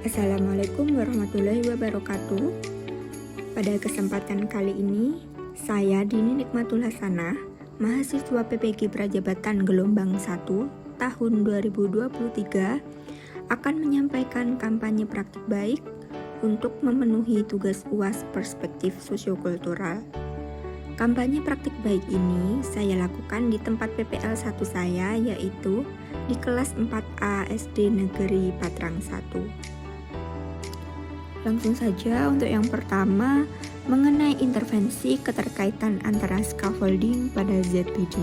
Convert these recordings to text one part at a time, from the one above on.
Assalamualaikum warahmatullahi wabarakatuh. Pada kesempatan kali ini, saya Dini Nikmatul Hasanah, mahasiswa PPG Prajabatan Gelombang 1 tahun 2023, akan menyampaikan kampanye praktik baik untuk memenuhi tugas UAS Perspektif Sosiokultural. Kampanye praktik baik ini saya lakukan di tempat PPL 1 saya, yaitu di kelas 4A SD Negeri Patrang 1. Langsung saja untuk yang pertama, mengenai intervensi keterkaitan antara scaffolding pada ZPD.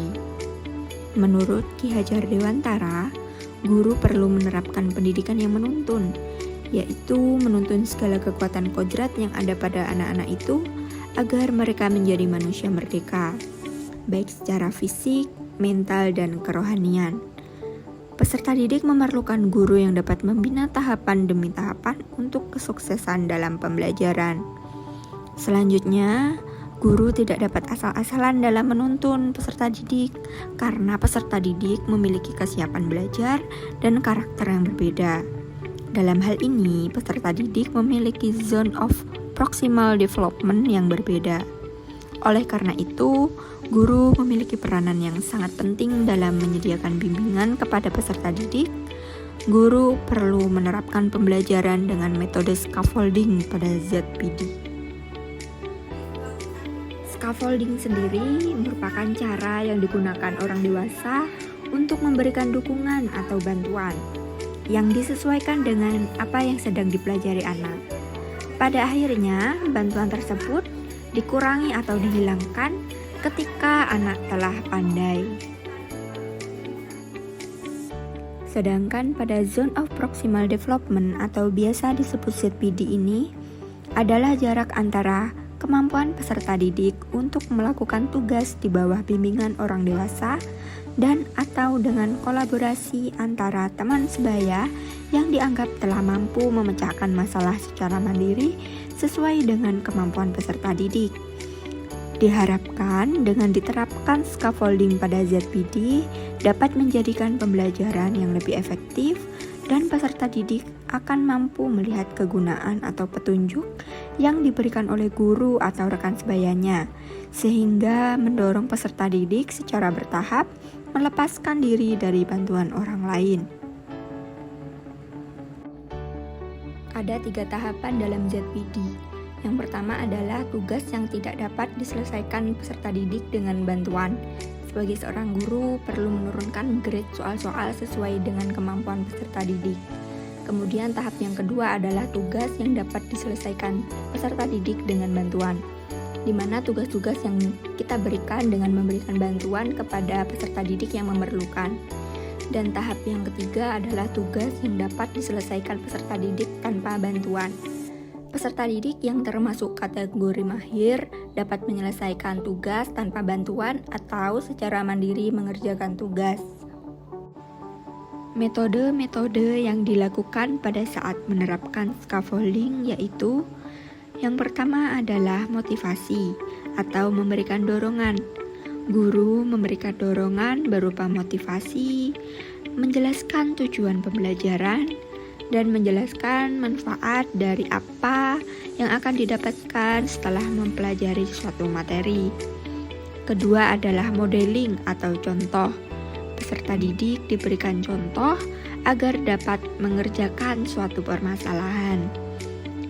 Menurut Ki Hajar Dewantara, guru perlu menerapkan pendidikan yang menuntun, yaitu menuntun segala kekuatan kodrat yang ada pada anak-anak itu agar mereka menjadi manusia merdeka, baik secara fisik, mental, dan kerohanian. Peserta didik memerlukan guru yang dapat membina tahapan demi tahapan untuk kesuksesan dalam pembelajaran. Selanjutnya, guru tidak dapat asal-asalan dalam menuntun peserta didik karena peserta didik memiliki kesiapan belajar dan karakter yang berbeda. Dalam hal ini, peserta didik memiliki zone of proximal development yang berbeda. Oleh karena itu, guru memiliki peranan yang sangat penting dalam menyediakan bimbingan kepada peserta didik. Guru perlu menerapkan pembelajaran dengan metode scaffolding pada ZPD. Scaffolding sendiri merupakan cara yang digunakan orang dewasa untuk memberikan dukungan atau bantuan yang disesuaikan dengan apa yang sedang dipelajari anak. Pada akhirnya, bantuan tersebut dikurangi atau dihilangkan ketika anak telah pandai. Sedangkan pada zone of proximal development atau biasa disebut ZPD ini adalah jarak antara kemampuan peserta didik untuk melakukan tugas di bawah bimbingan orang dewasa dan atau dengan kolaborasi antara teman sebaya yang dianggap telah mampu memecahkan masalah secara mandiri sesuai dengan kemampuan peserta didik. Diharapkan dengan diterapkan scaffolding pada ZPD dapat menjadikan pembelajaran yang lebih efektif dan peserta didik akan mampu melihat kegunaan atau petunjuk yang diberikan oleh guru atau rekan sebayanya, sehingga mendorong peserta didik secara bertahap melepaskan diri dari bantuan orang lain. Ada 3 tahapan dalam ZPD. Yang pertama adalah tugas yang tidak dapat diselesaikan peserta didik dengan bantuan. Sebagai seorang guru perlu menurunkan grade soal-soal sesuai dengan kemampuan peserta didik. Kemudian tahap yang kedua adalah tugas yang dapat diselesaikan peserta didik dengan bantuan, di mana tugas-tugas yang kita berikan dengan memberikan bantuan kepada peserta didik yang memerlukan. Dan tahap yang ketiga adalah tugas yang dapat diselesaikan peserta didik tanpa bantuan. Peserta didik yang termasuk kategori mahir dapat menyelesaikan tugas tanpa bantuan atau secara mandiri mengerjakan tugas. Metode-metode yang dilakukan pada saat menerapkan scaffolding yaitu: yang pertama adalah motivasi atau memberikan dorongan. Guru memberikan dorongan berupa motivasi, menjelaskan tujuan pembelajaran, dan menjelaskan manfaat dari apa yang akan didapatkan setelah mempelajari suatu materi. Kedua adalah modeling atau contoh. Peserta didik diberikan contoh agar dapat mengerjakan suatu permasalahan.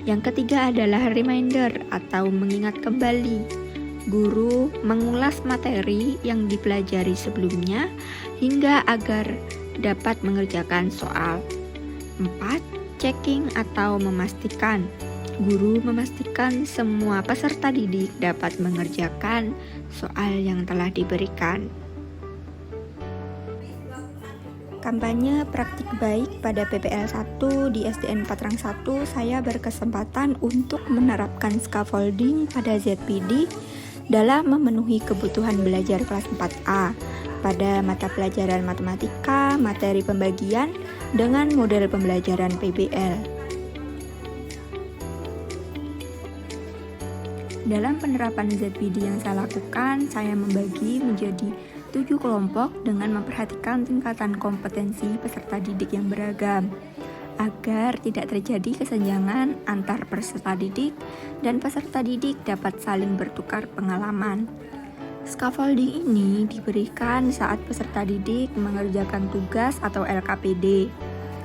Yang ketiga adalah reminder atau mengingat kembali. Guru mengulas materi yang dipelajari sebelumnya hingga agar dapat mengerjakan soal. 4. Checking atau memastikan. Guru memastikan semua peserta didik dapat mengerjakan soal yang telah diberikan. Kampanye praktik baik pada PPL 1 di SDN Patrang 1, saya berkesempatan untuk menerapkan scaffolding pada ZPD dalam memenuhi kebutuhan belajar kelas 4A pada mata pelajaran matematika, materi pembagian, dengan model pembelajaran PBL. Dalam penerapan ZPD yang saya lakukan, saya membagi menjadi 7 kelompok dengan memperhatikan tingkatan kompetensi peserta didik yang beragam. agar tidak terjadi kesenjangan antar peserta didik dan peserta didik dapat saling bertukar pengalaman. Scaffolding ini diberikan saat peserta didik mengerjakan tugas atau LKPD.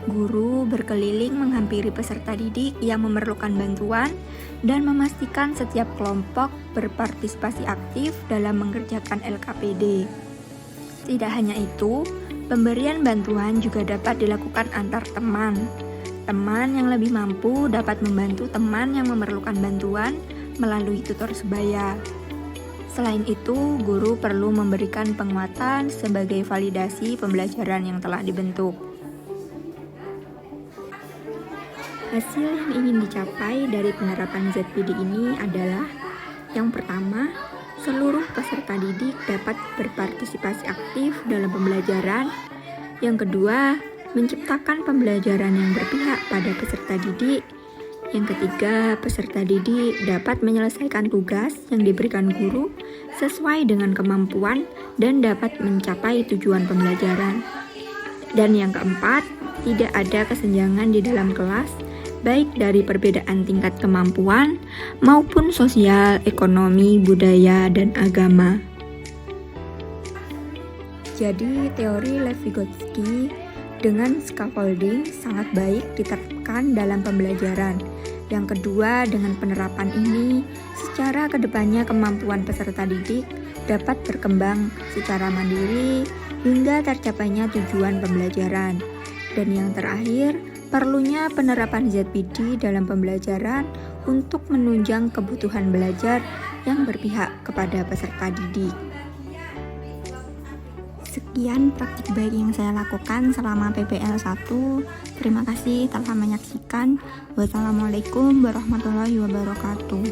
Guru berkeliling menghampiri peserta didik yang memerlukan bantuan dan memastikan setiap kelompok berpartisipasi aktif dalam mengerjakan LKPD. Tidak hanya itu, pemberian bantuan juga dapat dilakukan antar teman. Teman yang lebih mampu dapat membantu teman yang memerlukan bantuan melalui tutor sebaya. Selain itu, guru perlu memberikan penguatan sebagai validasi pembelajaran yang telah dibentuk. Hasil yang ingin dicapai dari penerapan ZPD ini adalah yang pertama, seluruh peserta didik dapat berpartisipasi aktif dalam pembelajaran. Yang kedua, menciptakan pembelajaran yang berpihak pada peserta didik. Yang ketiga, peserta didik dapat menyelesaikan tugas yang diberikan guru sesuai dengan kemampuan dan dapat mencapai tujuan pembelajaran. Dan yang keempat, tidak ada kesenjangan di dalam kelas, baik dari perbedaan tingkat kemampuan maupun sosial, ekonomi, budaya, dan agama. Jadi, teori Lev Vygotsky dengan scaffolding sangat baik diterapkan dalam pembelajaran. Yang kedua, dengan penerapan ini, secara kedepannya kemampuan peserta didik dapat berkembang secara mandiri hingga tercapainya tujuan pembelajaran. Dan yang terakhir, perlunya penerapan ZPD dalam pembelajaran untuk menunjang kebutuhan belajar yang berpihak kepada peserta didik. Sekian praktik baik yang saya lakukan selama PPL 1. Terima kasih telah menyaksikan. Wassalamualaikum warahmatullahi wabarakatuh.